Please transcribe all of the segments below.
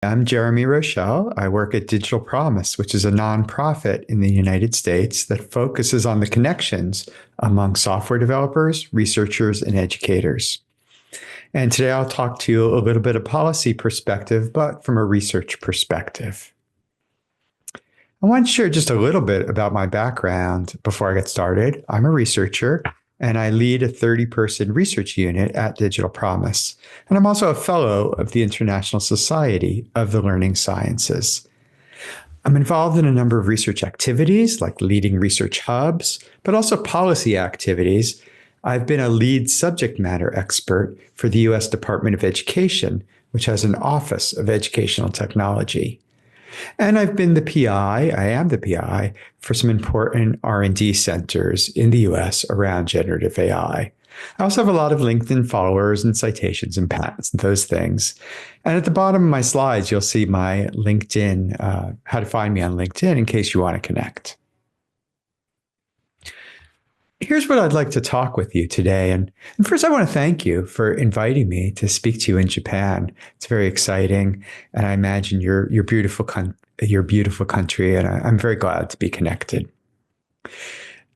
I'm Jeremy Roschelle. I work at Digital Promise, which is a nonprofit in the United States that focuses on the connections among software developers, researchers, and educators. And today I'll talk to you a little bit of policy perspective, but from a research perspective. I want to share just a little bit about my background before I get started. I'm a researcher, and I lead a 30-person research unit at Digital Promise. And I'm also a fellow of the International Society of the Learning Sciences. I'm involved in a number of research activities, like leading research hubs, but also policy activities. I've been a lead subject matter expert for the U.S. Department of Education, which has an Office of Educational Technology. And I've been the PI, I am the PI, for some important R&D centers in the US around generative AI. I also have a lot of LinkedIn followers and citations and patents and those things. And at the bottom of my slides, you'll see my LinkedIn, how to find me on LinkedIn in case you want to connect. Here's what I'd like to talk with you today. And first, I want to thank you for inviting me to speak to you in Japan. It's very exciting. And I imagine your beautiful country. And I'm very glad to be connected.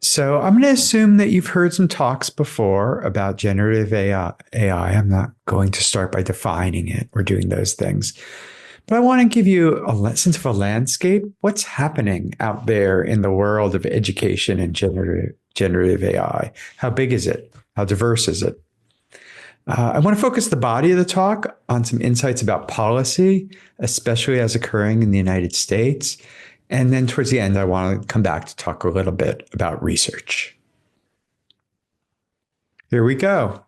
So I'm going to assume that you've heard some talks before about generative AI. I'm not going to start by defining it or doing those things. But I want to give you a sense of a landscape. What's happening out there in the world of education and generative AI? How big is it? How diverse is it? I want to focus the body of the talk on some insights about policy, especially as occurring in the United States. And then towards the end, I want to come back to talk a little bit about research. Here we go.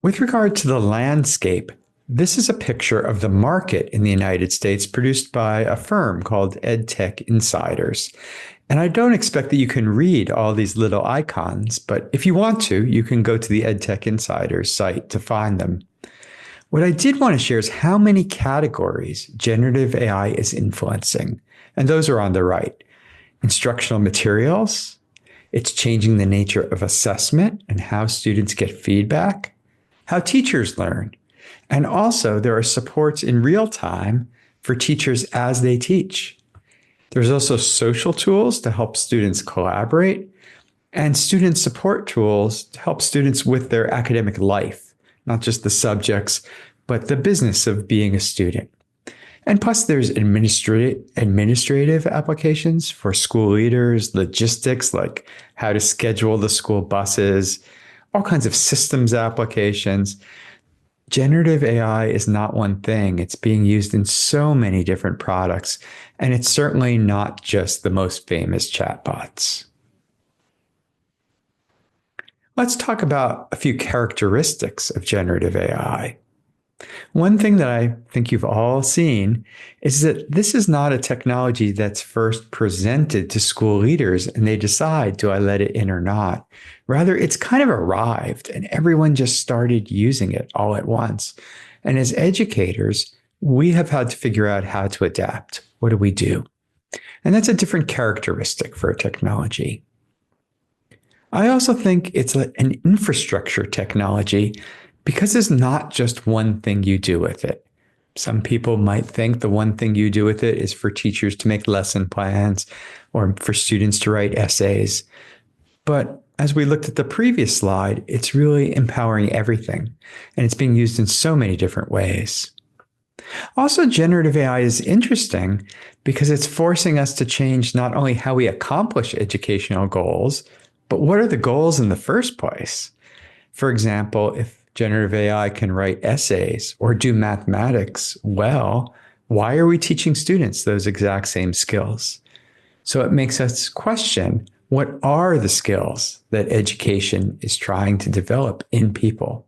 With regard to the landscape, this is a picture of the market in the United States produced by a firm called EdTech Insiders. And I don't expect that you can read all these little icons, but if you want to, you can go to the EdTech Insiders site to find them. What I did want to share is how many categories generative AI is influencing. And those are on the right. Instructional materials. It's changing the nature of assessment and how students get feedback. How teachers learn. And also, there are supports in real time for teachers as they teach. There's also social tools to help students collaborate and student support tools to help students with their academic life, not just the subjects, but the business of being a student. And plus, there's administrative applications for school leaders, logistics, like how to schedule the school buses, all kinds of systems applications. Generative AI is not one thing. It's being used in so many different products, and it's certainly not just the most famous chatbots. Let's talk about a few characteristics of generative AI. One thing that I think you've all seen is that this is not a technology that's first presented to school leaders and they decide, do I let it in or not? Rather, it's kind of arrived and everyone just started using it all at once. And as educators, we have had to figure out how to adapt. What do we do? And that's a different characteristic for a technology. I also think it's an infrastructure technology because there's not just one thing you do with it. Some people might think the one thing you do with it is for teachers to make lesson plans or for students to write essays. But as we looked at the previous slide, it's really empowering everything, and it's being used in so many different ways. Also, generative AI is interesting because it's forcing us to change not only how we accomplish educational goals, but what are the goals in the first place? For example, if generative AI can write essays or do mathematics well, why are we teaching students those exact same skills? So it makes us question, what are the skills that education is trying to develop in people?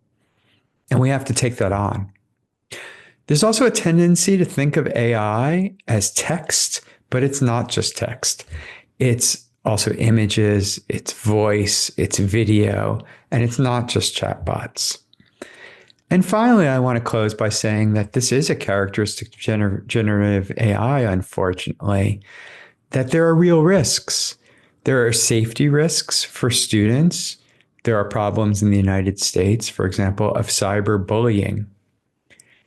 And we have to take that on. There's also a tendency to think of AI as text, but it's not just text. It's also images, it's voice, it's video, and it's not just chatbots. And finally, I want to close by saying that this is a characteristic of generative AI, unfortunately, that there are real risks. There are safety risks for students. There are problems in the United States, for example, of cyberbullying.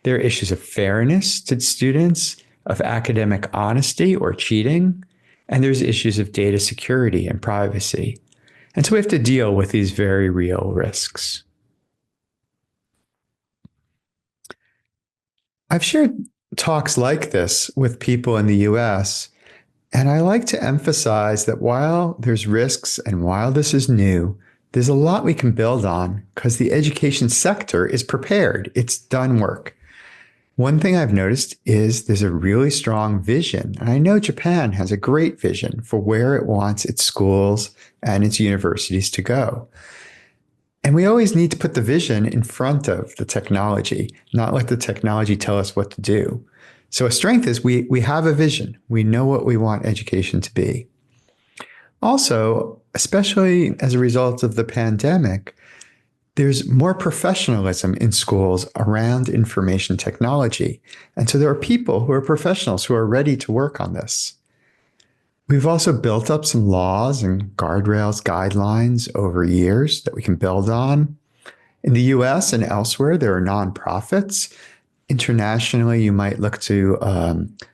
There are issues of fairness to students, of academic honesty or cheating, and there's issues of data security and privacy. And so we have to deal with these very real risks. I've shared talks like this with people in the US, and I like to emphasize that while there's risks and while this is new, there's a lot we can build on because the education sector is prepared. It's done work. One thing I've noticed is there's a really strong vision. And I know Japan has a great vision for where it wants its schools and its universities to go. And we always need to put the vision in front of the technology, not let the technology tell us what to do. So a strength is we have a vision. We know what we want education to be. Also, especially as a result of the pandemic, there's more professionalism in schools around information technology. And so there are people who are professionals who are ready to work on this. We've also built up some laws and guardrails, guidelines over years that we can build on. In the US and elsewhere, there are nonprofits. Internationally, you might look to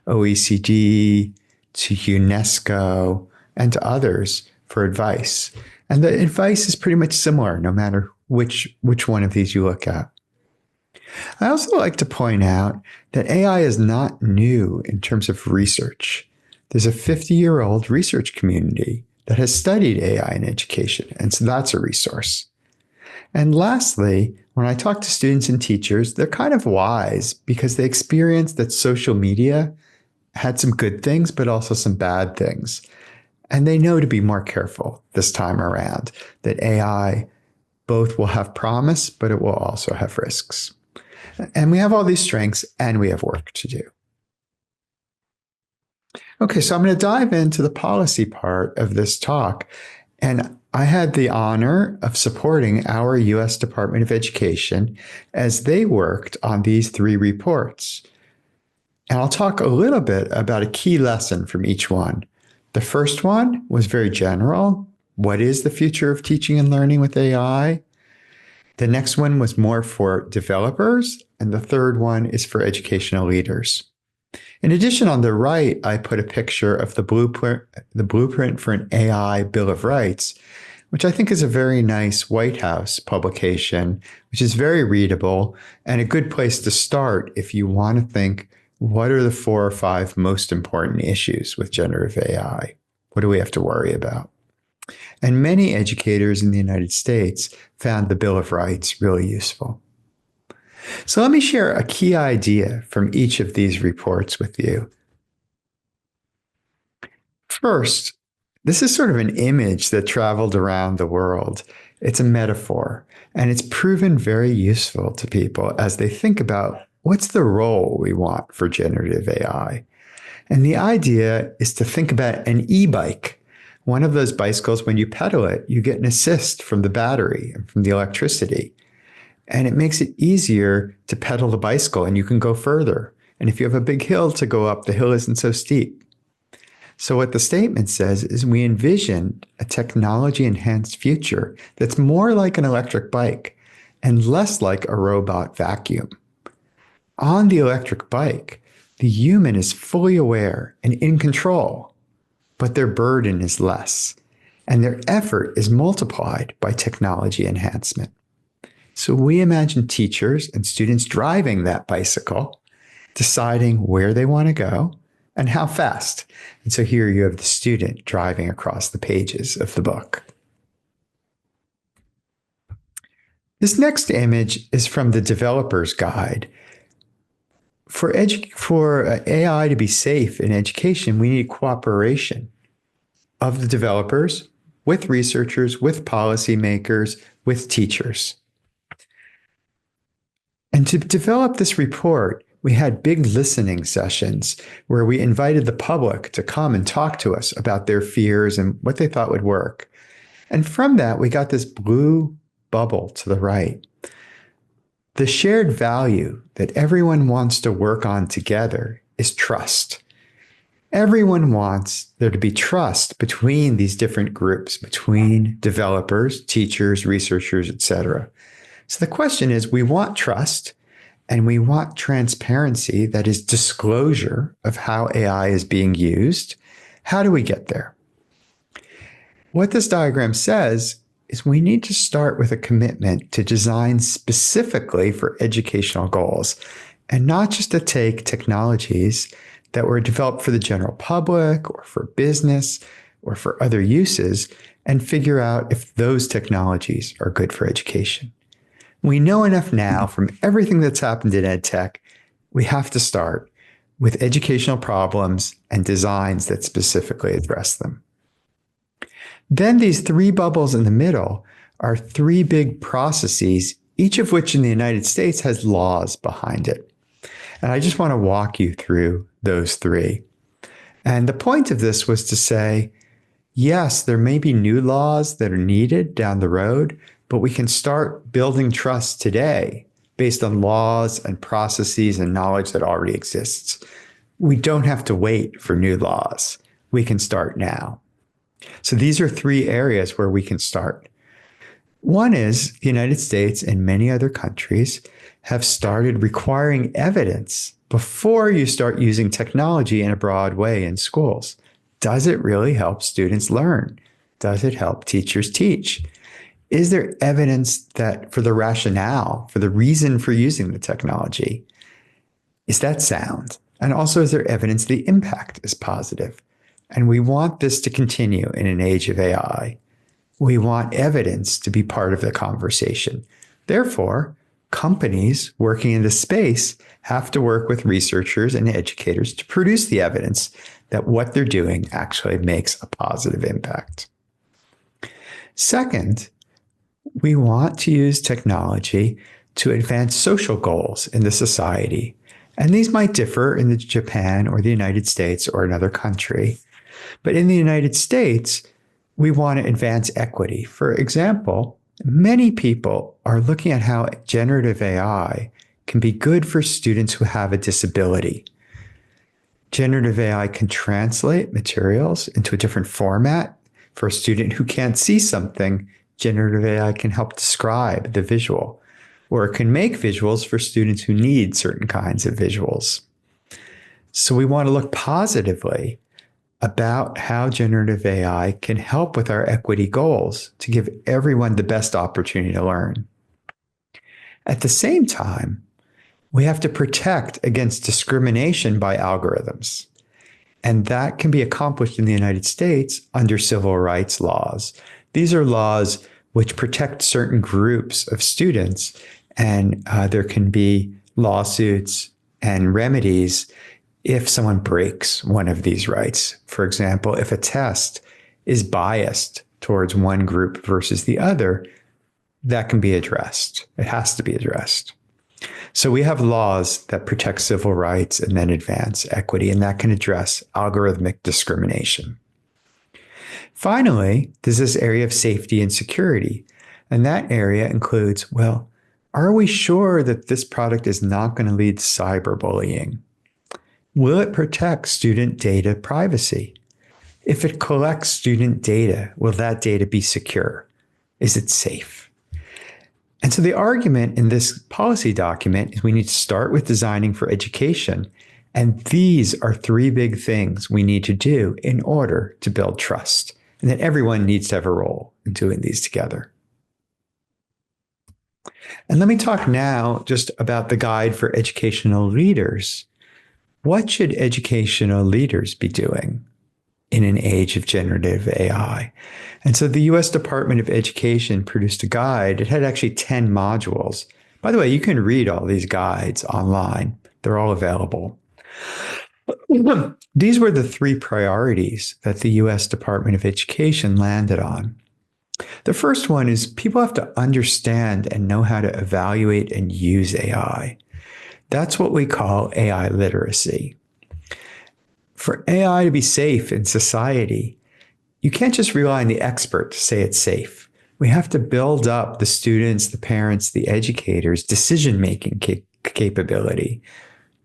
OECD, to UNESCO, and to others for advice. And the advice is pretty much similar, no matter which one of these you look at. I also like to point out that AI is not new in terms of research. There's a 50-year-old research community that has studied AI in education, and so that's a resource. And lastly, when I talk to students and teachers, they're kind of wise because they experience that social media had some good things, but also some bad things. And they know to be more careful this time around, that AI both will have promise, but it will also have risks. And we have all these strengths and we have work to do. Okay, so I'm going to dive into the policy part of this talk. And I had the honor of supporting our U.S. Department of Education as they worked on these 3 reports. And I'll talk a little bit about a key lesson from each one. The first one was very general. What is the future of teaching and learning with AI? The next one was more for developers. And the third one is for educational leaders. In addition, on the right, I put a picture of the blueprint for an AI Bill of Rights, which I think is a very nice White House publication, which is very readable and a good place to start if you want to think, what are the 4 or 5 most important issues with generative AI? What do we have to worry about? And many educators in the United States found the Bill of Rights really useful. So let me share a key idea from each of these reports with you. First, this is sort of an image that traveled around the world. It's a metaphor, and it's proven very useful to people as they think about what's the role we want for generative AI. And the idea is to think about an e-bike. One of those bicycles, when you pedal it, you get an assist from the battery and from the electricity. And it makes it easier to pedal the bicycle and you can go further. And if you have a big hill to go up, the hill isn't so steep. So what the statement says is we envision a technology-enhanced future that's more like an electric bike and less like a robot vacuum. On the electric bike, the human is fully aware and in control, but their burden is less, and their effort is multiplied by technology enhancement. So we imagine teachers and students driving that bicycle, deciding where they want to go and how fast. And so here you have the student driving across the pages of the book. This next image is from the developer's guide. For AI to be safe in education, we need cooperation of the developers with researchers, with policymakers, with teachers. And to develop this report, we had big listening sessions where we invited the public to come and talk to us about their fears and what they thought would work. And from that, we got this blue bubble to the right. The shared value that everyone wants to work on together is trust. Everyone wants there to be trust between these different groups, between developers, teachers, researchers, etc. So the question is, we want trust, And we want transparency, that is disclosure of how AI is being used. How do we get there? What this diagram says is we need to start with a commitment to design specifically for educational goals, and not just to take technologies that were developed for the general public or for business or for other uses and figure out if those technologies are good for education. We know enough now from everything that's happened in ed tech, we have to start with educational problems and designs that specifically address them. Then these three bubbles in the middle are three big processes, each of which in the United States has laws behind it. And I just want to walk you through those three. And the point of this was to say, yes, there may be new laws that are needed down the road, but we can start building trust today based on laws and processes and knowledge that already exists. We don't have to wait for new laws. We can start now. So these are three areas where we can start. One is the United States and many other countries have started requiring evidence before you start using technology in a broad way in schools. Does it really help students learn? Does it help teachers teach? Is there evidence that for the rationale, for the reason for using the technology? Is that sound? And also, is there evidence the impact is positive? And we want this to continue in an age of AI. We want evidence to be part of the conversation. Therefore, companies working in this space have to work with researchers and educators to produce the evidence that what they're doing actually makes a positive impact. Second, we want to use technology to advance social goals in the society. And these might differ in Japan or the United States or another country. But in the United States, we want to advance equity. For example, many people are looking at how generative AI can be good for students who have a disability. Generative AI can translate materials into a different format. For a student who can't see something, generative AI can help describe the visual, or it can make visuals for students who need certain kinds of visuals. So we want to look positively about how generative AI can help with our equity goals to give everyone the best opportunity to learn. At the same time, we have to protect against discrimination by algorithms. And that can be accomplished in the United States under civil rights laws. These are laws which protect certain groups of students, and there can be lawsuits and remedies if someone breaks one of these rights. For example, if a test is biased towards one group versus the other, that can be addressed. It has to be addressed. So we have laws that protect civil rights and then advance equity, and that can address algorithmic discrimination. Finally, there's this area of safety and security. And that area includes, well, are we sure that this product is not going to lead to cyberbullying? Will it protect student data privacy? If it collects student data, will that data be secure? Is it safe? And so the argument in this policy document is we need to start with designing for education. And these are three big things we need to do in order to build trust, and that everyone needs to have a role in doing these together. And let me talk now just about the guide for educational leaders. What should educational leaders be doing in an age of generative AI? And so the US Department of Education produced a guide. It had actually 10 modules. By the way, you can read all these guides online. They're all available. These were the three priorities that the US Department of Education landed on. The first one is people have to understand and know how to evaluate and use AI. That's what we call AI literacy. For AI to be safe in society, you can't just rely on the expert to say it's safe. We have to build up the students, the parents, the educators' decision-making capability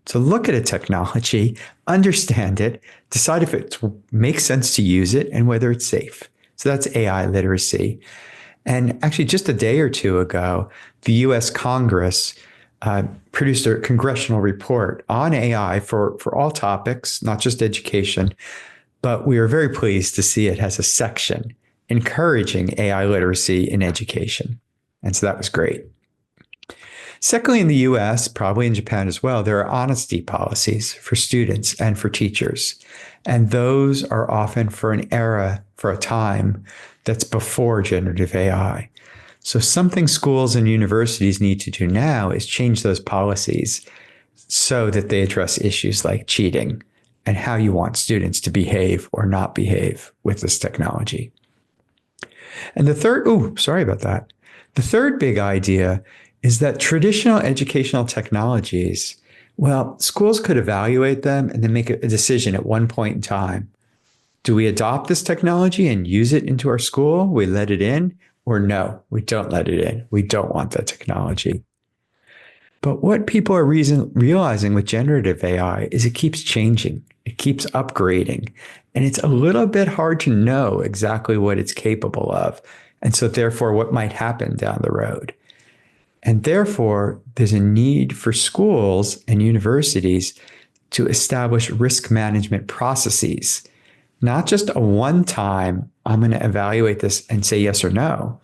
to look at a technology, understand it, decide if it makes sense to use it, and whether it's safe. So that's AI literacy. And actually, just a day or two ago, the US Congress produced a congressional report on AI for all topics, not just education, but we are very pleased to see it has a section encouraging AI literacy in education. And so that was great. Secondly, in the US, probably in Japan as well, there are honesty policies for students and for teachers. And those are often for an era, for a time that's before generative AI. So something schools and universities need to do now is change those policies so that they address issues like cheating and how you want students to behave or not behave with this technology. And the third, The third big idea is that traditional educational technologies, well, schools could evaluate them and then make a decision at one point in time. Do we adopt this technology and use it into our school? We let it in, or no, we don't let it in. We don't want that technology. But what people are realizing with generative AI is it keeps changing. It keeps upgrading. And it's a little bit hard to know exactly what it's capable of. And so therefore, what might happen down the road. And therefore, there's a need for schools and universities to establish risk management processes, not just a one-time, I'm going to evaluate this and say yes or no,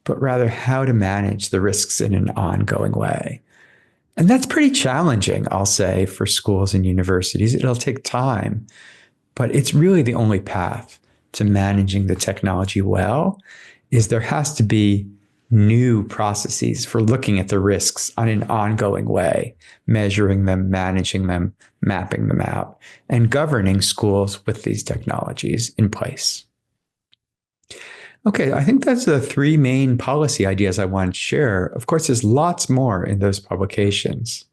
but rather how to manage the risks in an ongoing way. And that's pretty challenging, I'll say, for schools and universities. It'll take time, but it's really the only path to managing the technology well, is there has to be new processes for looking at the risks on an ongoing way, measuring them, managing them, mapping them out, and governing schools with these technologies in place. Okay, I think that's the three main policy ideas I want to share. Of course, there's lots more in those publications.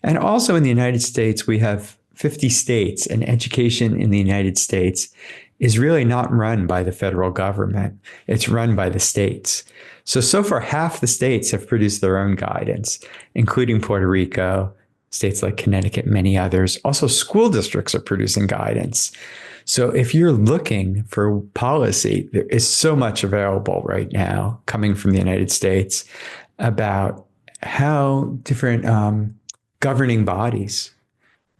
And also in the United States, we have 50 states, and education in the United States is really not run by the federal government. It's run by the states. So far, half the states have produced their own guidance, including Puerto Rico, states like Connecticut, many others. Also, school districts are producing guidance. So if you're looking for policy, there is so much available right now coming from the United States about how different governing bodies,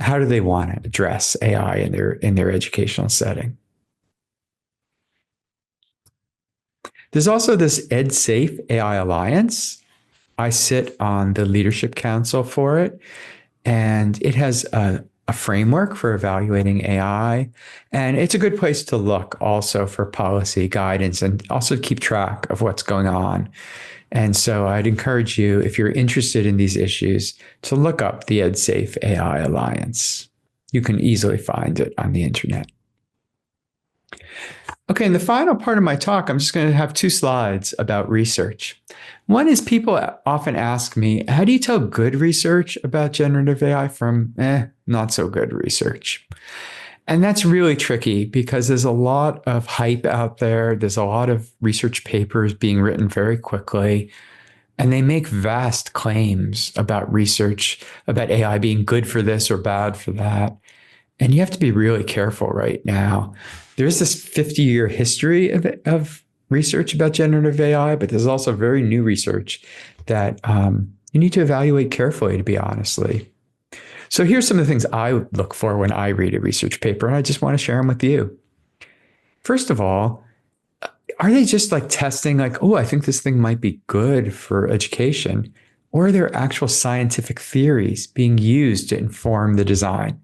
how do they want to address AI in their educational setting. There's also this EdSafe AI Alliance. I sit on the leadership council for it, and it has a framework for evaluating AI. And it's a good place to look also for policy guidance and also keep track of what's going on. And so I'd encourage you, if you're interested in these issues, to look up the EdSafe AI Alliance. You can easily find it on the internet. Okay, in the final part of my talk, I'm just going to have two slides about research. One is people often ask me, how do you tell good research about generative AI from not so good research? And that's really tricky because there's a lot of hype out there. There's a lot of research papers being written very quickly, and they make vast claims about research, about AI being good for this or bad for that. And you have to be really careful right now. There's this 50-year history of research about generative AI, but there's also very new research that you need to evaluate carefully, to be honestly. So here's some of the things I look for when I read a research paper, and I just want to share them with you. First of all, are they just like testing like, oh, I think this thing might be good for education? Or are there actual scientific theories being used to inform the design?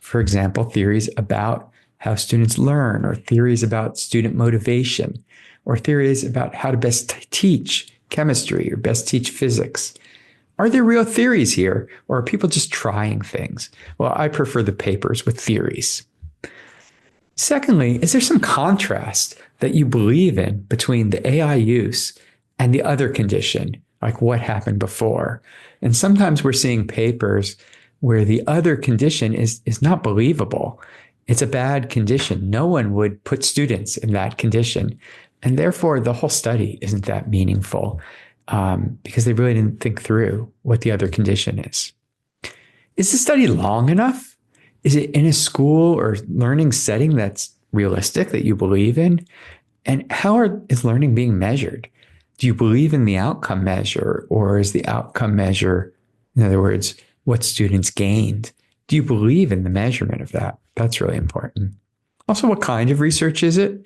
For example, theories about how students learn, or theories about student motivation, or theories about how to best teach chemistry or best teach physics. Are there real theories here, or are people just trying things? Well, I prefer the papers with theories. Secondly, is there some contrast that you believe in between the AI use and the other condition, like what happened before? And sometimes we're seeing papers where the other condition is not believable. It's a bad condition. No one would put students in that condition. And therefore, the whole study isn't that meaningful because they really didn't think through what the other condition is. Is the study long enough? Is it in a school or learning setting that's realistic, that you believe in? And how is learning being measured? Do you believe in the outcome measure, or is the outcome measure, in other words, what students gained? Do you believe in the measurement of that? That's really important. Also, what kind of research is it?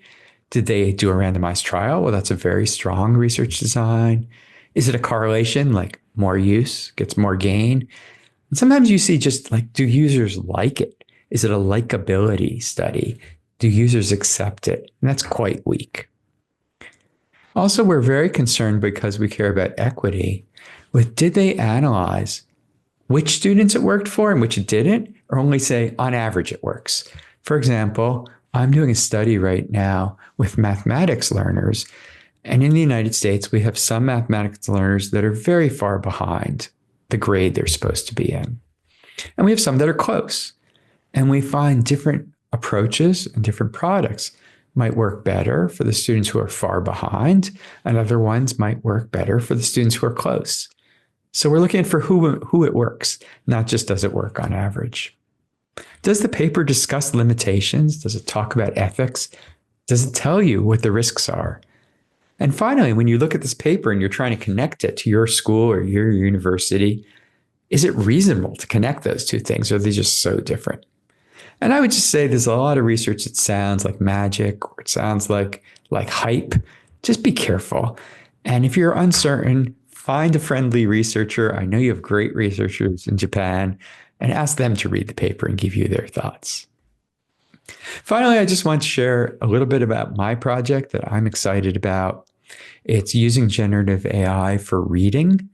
Did they do a randomized trial? Well, that's a very strong research design. Is it a correlation, like more use gets more gain? And sometimes you see just like, do users like it? Is it a likability study? Do users accept it? And that's quite weak. Also, we're very concerned, because we care about equity, with did they analyze which students it worked for and which it didn't, or only say on average it works. For example, I'm doing a study right now with mathematics learners. And in the United States, we have some mathematics learners that are very far behind the grade they're supposed to be in. And we have some that are close. And we find different approaches and different products might work better for the students who are far behind, and other ones might work better for the students who are close. So we're looking for who it works, not just does it work on average. Does the paper discuss limitations? Does it talk about ethics? Does it tell you what the risks are? And finally, when you look at this paper and you're trying to connect it to your school or your university, is it reasonable to connect those two things, or are they just so different? And I would just say there's a lot of research that sounds like magic, or it sounds like hype. Just be careful. And if you're uncertain, find a friendly researcher. I know you have great researchers in Japan, and ask them to read the paper and give you their thoughts. Finally, I just want to share a little bit about my project that I'm excited about. It's using generative AI for reading,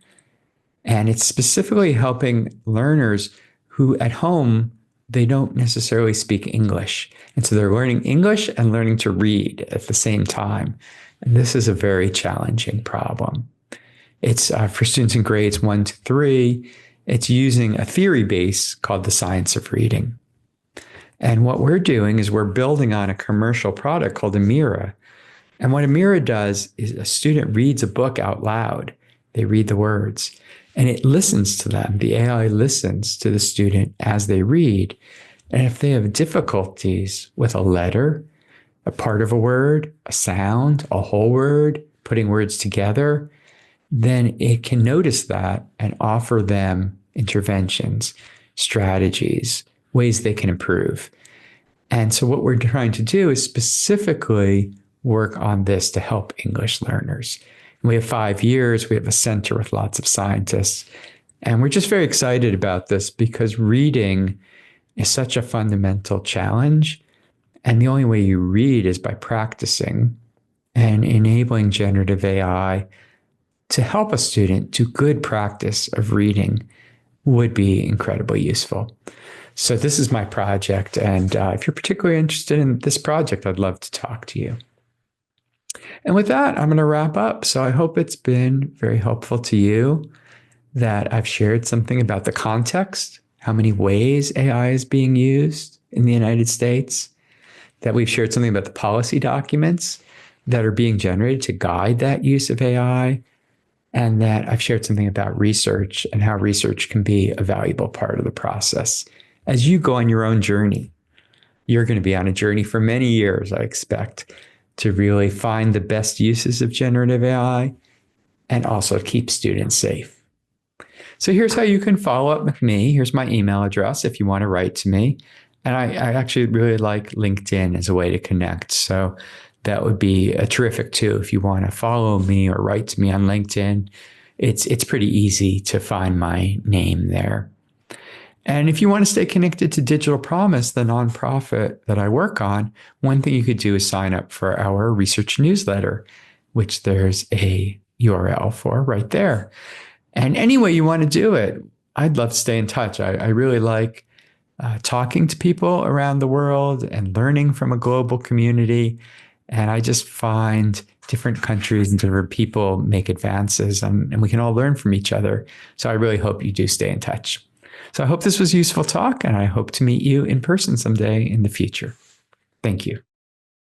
and it's specifically helping learners who at home, they don't necessarily speak English. And so they're learning English and learning to read at the same time. And this is a very challenging problem. It's for students in grades 1 to 3. It's using a theory base called the science of reading. And what we're doing is we're building on a commercial product called Amira. And what Amira does is a student reads a book out loud. They read the words, and it listens to them. The AI listens to the student as they read. And if they have difficulties with a letter, a part of a word, a sound, a whole word, putting words together, then it can notice that and offer them interventions, strategies, ways they can improve. And so what we're trying to do is specifically work on this to help English learners. And we have 5 years. We have a center with lots of scientists. And we're just very excited about this because reading is such a fundamental challenge. And the only way you read is by practicing, and enabling generative AI to help a student do good practice of reading would be incredibly useful. So this is my project. And if you're particularly interested in this project, I'd love to talk to you. And with that, I'm going to wrap up. So I hope it's been very helpful to you, that I've shared something about the context, how many ways AI is being used in the United States, that we've shared something about the policy documents that are being generated to guide that use of AI, and that I've shared something about research and how research can be a valuable part of the process. As you go on your own journey, you're going to be on a journey for many years, I expect, to really find the best uses of generative AI and also keep students safe. So here's how you can follow up with me. Here's my email address if you want to write to me. And I actually really like LinkedIn as a way to connect. So that would be terrific too. If you want to follow me or write to me on LinkedIn, it's pretty easy to find my name there. And if you want to stay connected to Digital Promise, the nonprofit that I work on, one thing you could do is sign up for our research newsletter, which there's a URL for right there. And any way you want to do it, I'd love to stay in touch. I really like talking to people around the world and learning from a global community. And I just find different countries and different people make advances, and we can all learn from each other. So I really hope you do stay in touch. So I hope this was useful talk, and I hope to meet you in person someday in the future. Thank you.